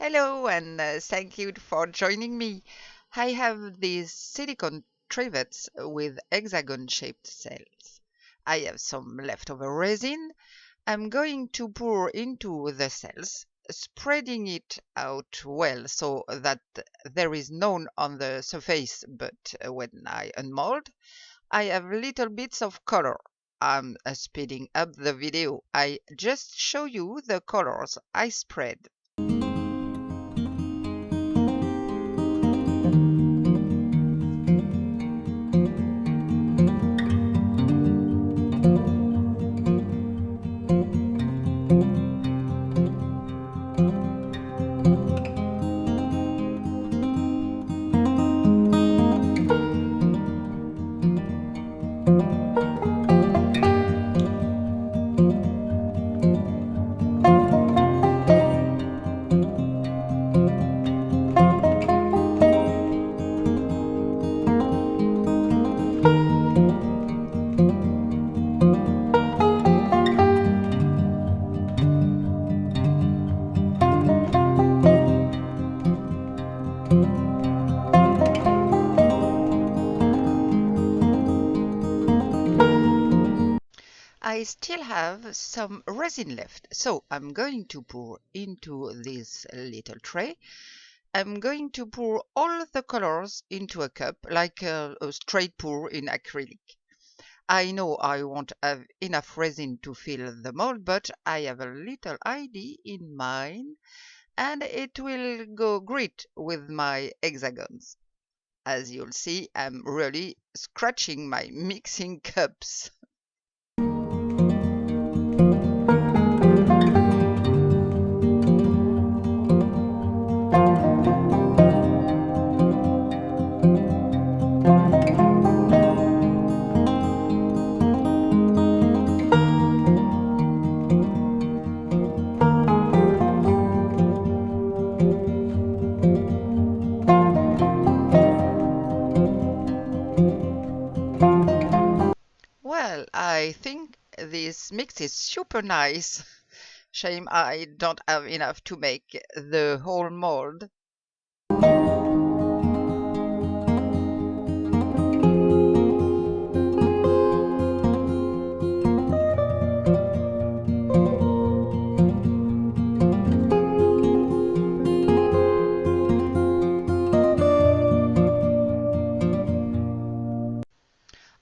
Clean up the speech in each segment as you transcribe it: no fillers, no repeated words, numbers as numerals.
Hello and thank you for joining me. I have these silicone trivets with hexagon-shaped cells. I have some leftover resin. I'm going to pour into the cells, spreading it out well so that there is none on the surface, but when I unmold, I have little bits of color. I'm speeding up the video. I just show you the colors I spread. I still have some resin left, so I'm going to pour into this little tray. I'm going to pour all the colors into a cup like a straight pour in acrylic. I know I won't have enough resin to fill the mold, but I have a little idea in mind and it will go great with my hexagons. As you'll see, I'm really scratching my mixing cups. Well, I think this mix is super nice. Shame I don't have enough to make the whole mold.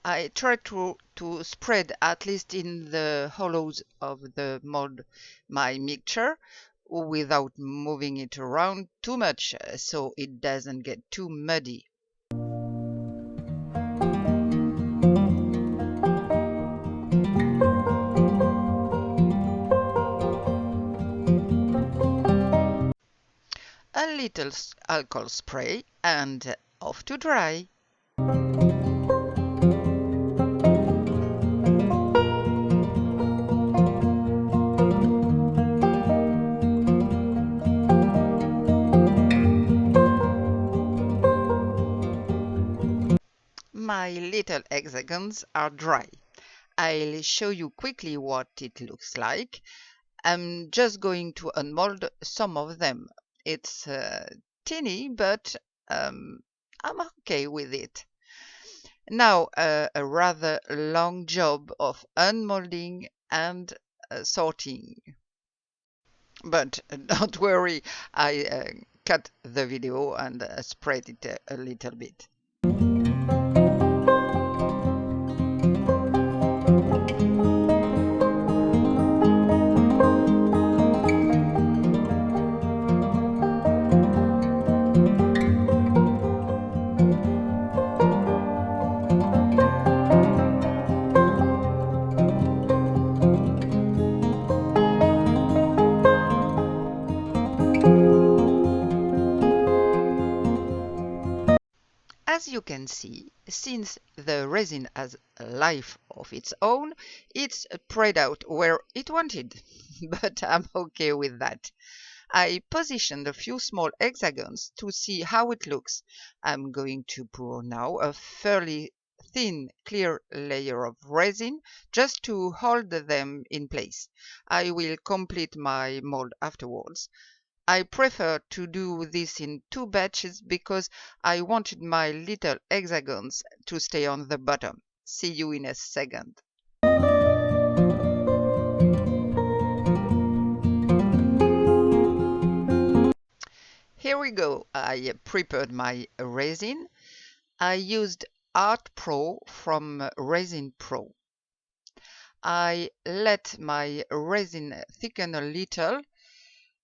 I try to spread, at least in the hollows of the mold, my mixture without moving it around too much so it doesn't get too muddy. A little alcohol spray and off to dry. My little hexagons are dry. I'll show you quickly what it looks like. I'm just going to unmold some of them. It's teeny, but I'm okay with it. Now, a rather long job of unmolding and sorting. But don't worry, I cut the video and spread it a little bit. As you can see, since the resin has a life of its own, it's spread out where it wanted, but I'm okay with that. I positioned a few small hexagons to see how it looks. I'm going to pour now a fairly thin, clear layer of resin just to hold them in place. I will complete my mold afterwards. I prefer to do this in 2 batches because I wanted my little hexagons to stay on the bottom. See you in a second. Here we go. I prepared my resin. I used ResinPro from ResinPro. I let my resin thicken a little,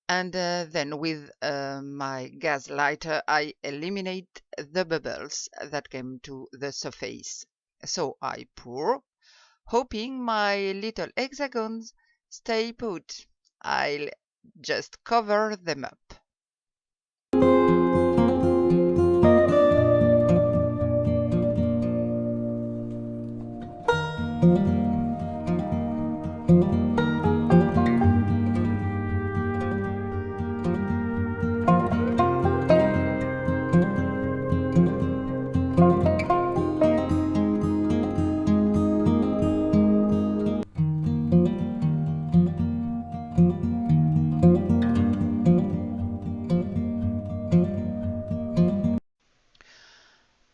and then with my gas lighter I eliminate the bubbles that came to the surface. So I pour, hoping my little hexagons stay put. I'll just cover them up.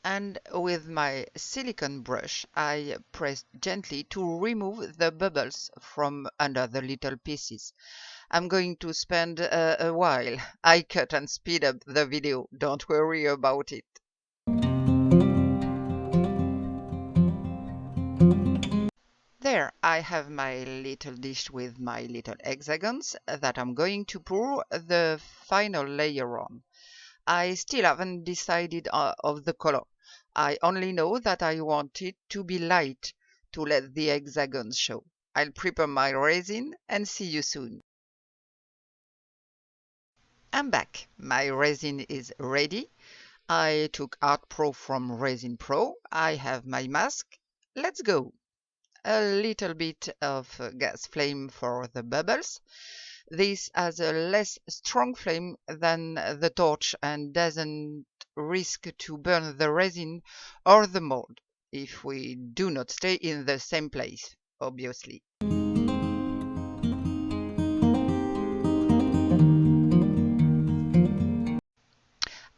And with my silicone brush, I press gently to remove the bubbles from under the little pieces. I'm going to spend a while. I cut and speed up the video, don't worry about it. There, I have my little dish with my little hexagons that I'm going to pour the final layer on. I still haven't decided of the color. I only know that I want it to be light to let the hexagons show. I'll prepare my resin and see you soon. I'm back. My resin is ready. I took ResinPro from ResinPro. I have my mask. Let's go. A little bit of gas flame for the bubbles. This has a less strong flame than the torch and doesn't risk to burn the resin or the mold if we do not stay in the same place, obviously.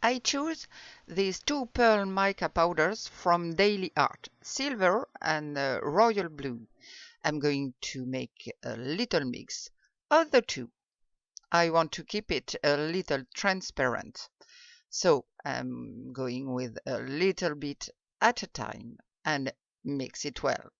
I choose these 2 pearl mica powders from Daily Art, silver and royal blue. I'm going to make a little mix of the two. I want to keep it a little transparent. So I'm going with a little bit at a time and mix it well.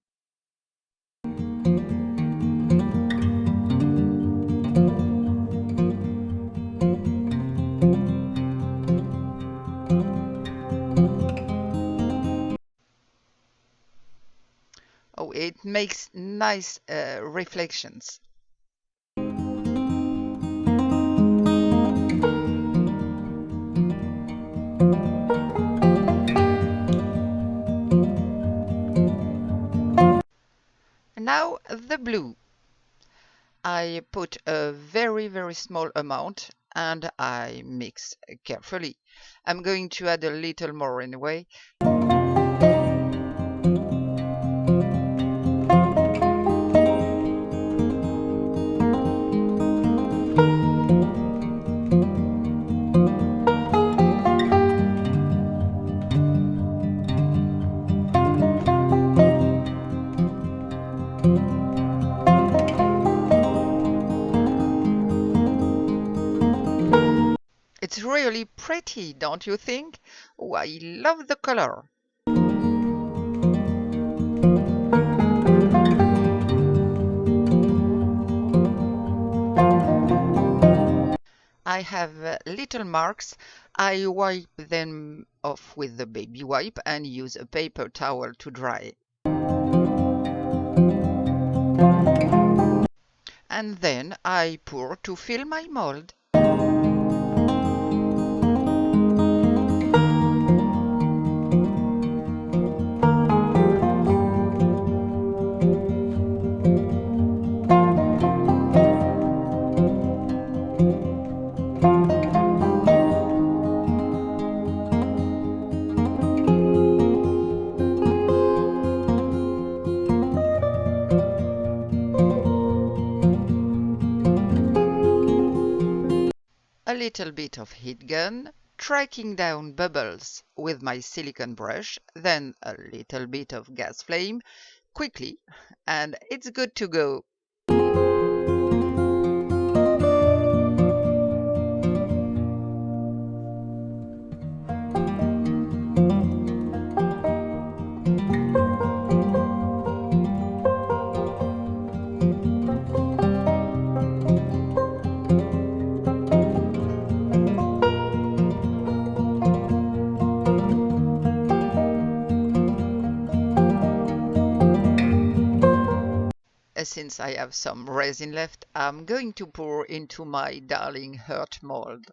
Oh, it makes nice reflections. Now the blue. I put a very small amount and I mix carefully. I'm going to add a little more anyway. It's really pretty, don't you think? Oh, I love the color. I have little marks. I wipe them off with the baby wipe and use a paper towel to dry. And then I pour to fill my mold. a little bit of heat gun, tracking down bubbles with my silicone brush, then a little bit of gas flame, quickly, and it's good to go. Since I have some resin left, I'm going to pour into my darling heart mold.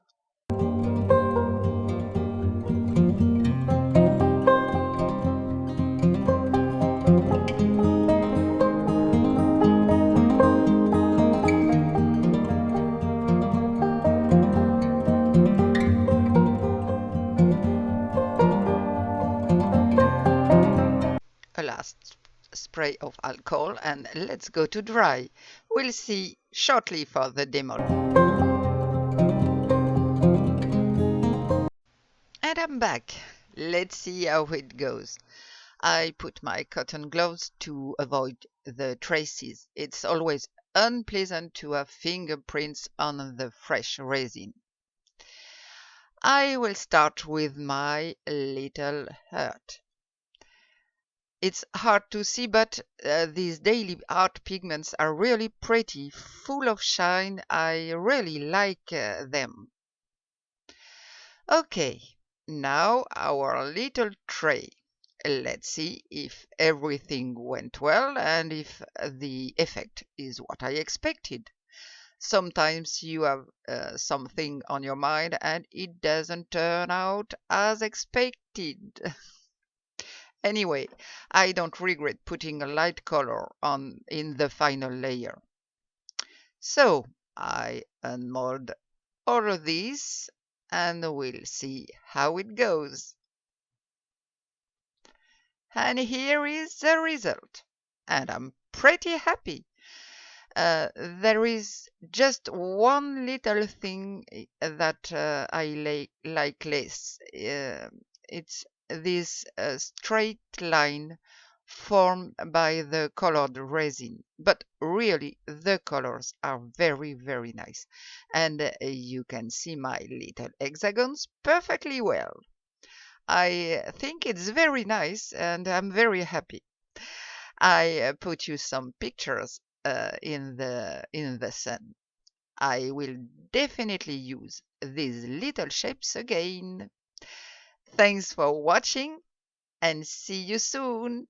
A last spray of alcohol and let's go to dry. We'll see shortly for the demo. And I'm back. Let's see how it goes. I put my cotton gloves to avoid the traces. It's always unpleasant to have fingerprints on the fresh resin. I will start with my little heart. It's hard to see, but these daily art pigments are really pretty, full of shine. I really like them. Okay, now our little tray. Let's see if everything went well and if the effect is what I expected. Sometimes you have something on your mind and it doesn't turn out as expected. Anyway, I don't regret putting a light color on in the final layer. So I unmold all of these and we'll see how it goes. And here is the result. And I'm pretty happy. There is just one little thing that I like less. It's this straight line formed by the colored resin. But really, the colors are very, very nice. And you can see my little hexagons perfectly well. I think it's very nice and I'm very happy. I put you some pictures in the sun. I will definitely use these little shapes again. Thanks for watching and see you soon.